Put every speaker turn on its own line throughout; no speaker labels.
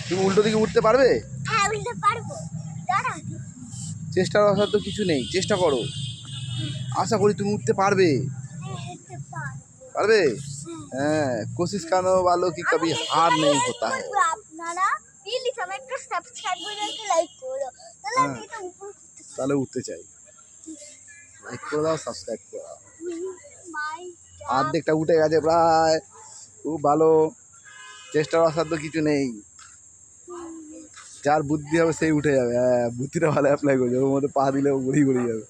তুমি উল্টো দিকে উঠতে পারবে?
হ্যাঁ উল্টে পারবো, দাঁড়াও।
চেষ্টার অসাধ্য কিছু নেই, চেষ্টা করো। আশা করি তুমি উঠতে পারবে।
উঠতে পারবো।
পারবে? হ্যাঁ, কোशिश करने वालों की कभी हार नहीं होता है।
আপনারা প্লিজ আমাকে একটু সাবস্ক্রাইব করে একটা লাইক করো, তাহলে আমি এটা উপর
তাহলে উঠতে চাই। লাইক করে দাও, সাবস্ক্রাইব করে দাও।
মাই
অর্ধেকটা উঠে গেছে প্রায়। খুব ভালো, চেষ্টার অসাধ্য কিছু নেই। যার বুদ্ধি হবে সেই উঠে যাবে। হ্যাঁ, বুদ্ধিটা ভালো অ্যাপ্লাই করছে, ওর মধ্যে পা দিলে গড়িয়ে গড়িয়ে যাবে।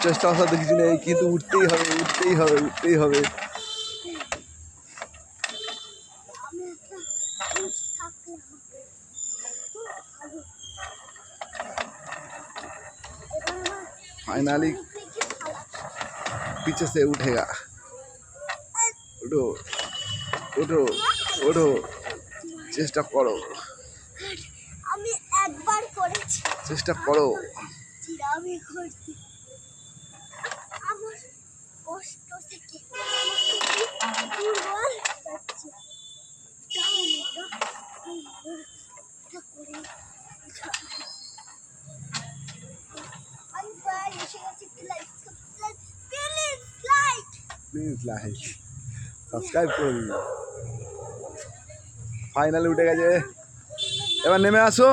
চেষ্টা অসাধ্য কিছু নেই, কিন্তু উঠতেই হবে, উঠতেই হবে, উঠতেই হবে। फाइनली पीछे से उठेगा। उठो उठो उठो, চেষ্টা করো,
আমি একবার করেছি,
চেষ্টা করো।
আমি করছি আমার কষ্ট থেকে দুর্বল যাচ্ছে। আমি প্রায় এসে গেছি,
প্লিজ লাইক সাবস্ক্রাইব করে দিন। ফাইনালি উঠে গেছে, এবার নেমে আসো।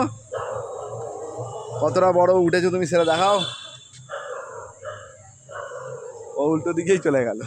কতটা বড় উঠেছো তুমি সেটা দেখাও। ও উল্টো দিকেই চলে গেল।